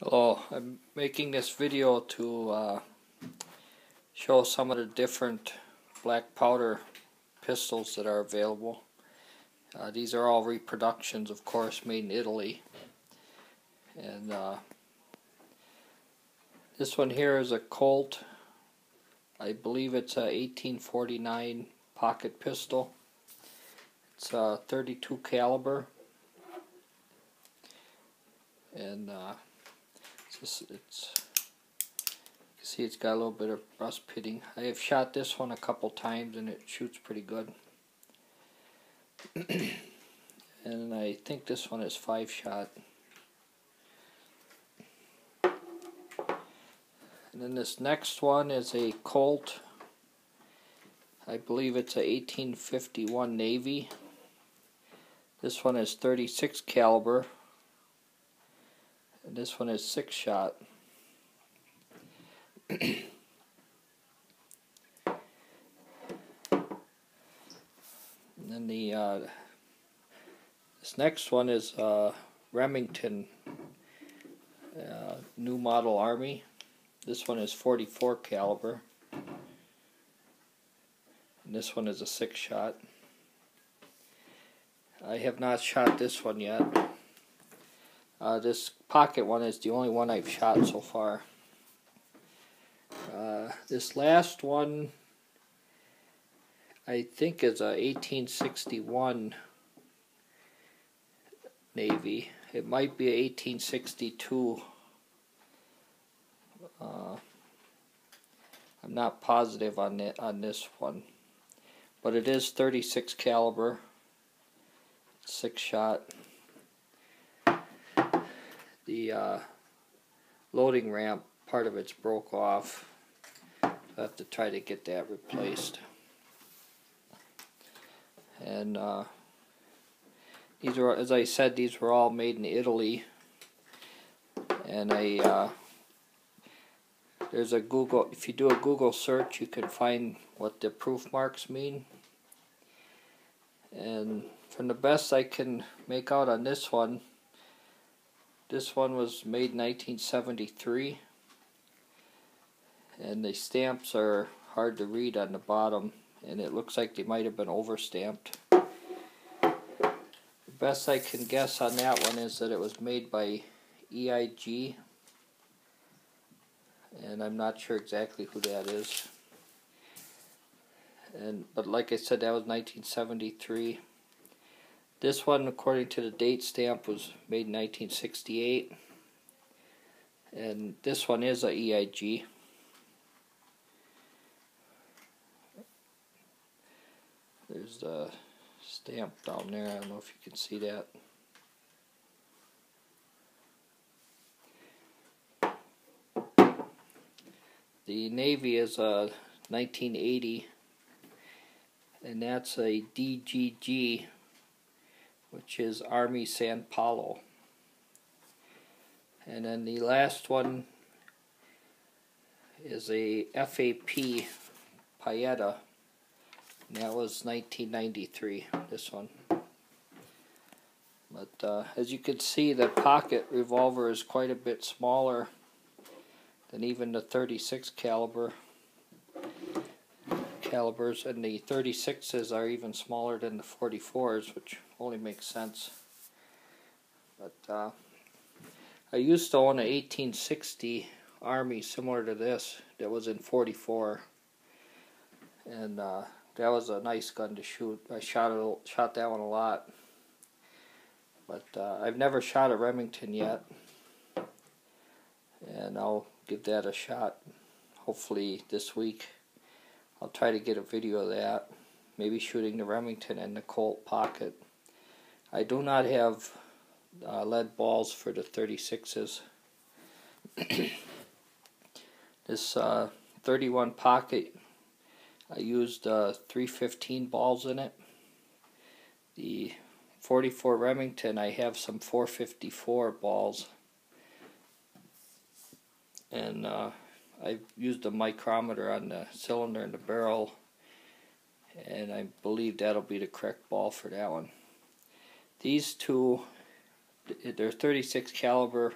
Hello, I'm making this video to show some of the different black powder pistols that are available. These are all reproductions, of course, made in Italy. And this one here is a Colt. I believe it's a 1849 pocket pistol. It's a 32 caliber. And you can see it's got a little bit of rust pitting. I have shot this one a couple times and it shoots pretty good. And I think this one is 5-shot. And then this next one is a Colt. I believe it's a 1851 Navy. This one is 36 caliber. And this one is 6-shot. And then this next one is Remington New Model Army. This one is 44 caliber. And this one is a 6-shot. I have not shot this one yet. This pocket one is the only one I've shot so far. This last one I think is a 1861 Navy. It might be a 1862. I'm not positive on this one, but it is 36 caliber, 6-shot. The loading ramp, part of it's broke off. I have to try to get that replaced. And these are, as I said, these were all made in Italy. And there's a Google, if you do a Google search, you can find what the proof marks mean. And from the best I can make out on this one was made in 1973. And the stamps are hard to read on the bottom, and it looks like they might have been overstamped. The best I can guess on that one is that it was made by EIG, and I'm not sure exactly who that is. But like I said, that was 1973. This one, according to the date stamp, was made in 1968, and this one is a EIG. There's the stamp down there. I don't know if you can see that. The Navy is a 1980, and that's a DGG, which is Army San Paulo. And then the last one is a FAP Paeta. And that was 1993, this one. But as you can see, the pocket revolver is quite a bit smaller than even the 36 calibers, and the 36s are even smaller than the 44s, which only makes sense. But I used to own an 1860 Army similar to this that was in 44, and that was a nice gun to shoot. I shot that one a lot. But I've never shot a Remington yet. And I'll give that a shot. Hopefully this week. I'll try to get a video of that. Maybe shooting the Remington and the Colt pocket. I do not have lead balls for the 36s. This 31 pocket, I used 315 balls in it. The 44 Remington, I have some 454 balls. And I used a micrometer on the cylinder and the barrel, and I believe that'll be the correct ball for that one. These two, they're 36 caliber,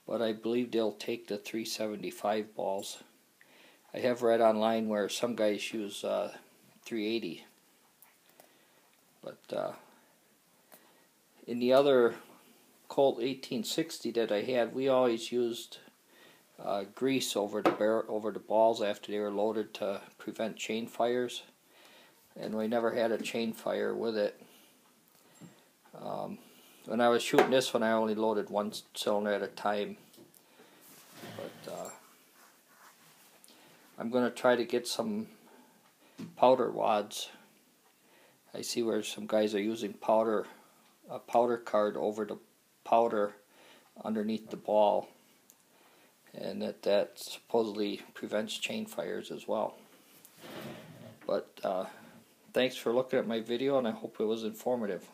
but I believe they'll take the 375 balls. I have read online where some guys use 380, but in the other Colt 1860 that I had, we always used grease over the balls after they were loaded to prevent chain fires, and we never had a chain fire with it. When I was shooting this one, I only loaded one cylinder at a time, but I'm going to try to get some powder wads. I see where some guys are using a powder card over the powder underneath the ball, and that supposedly prevents chain fires as well. But thanks for looking at my video, and I hope it was informative.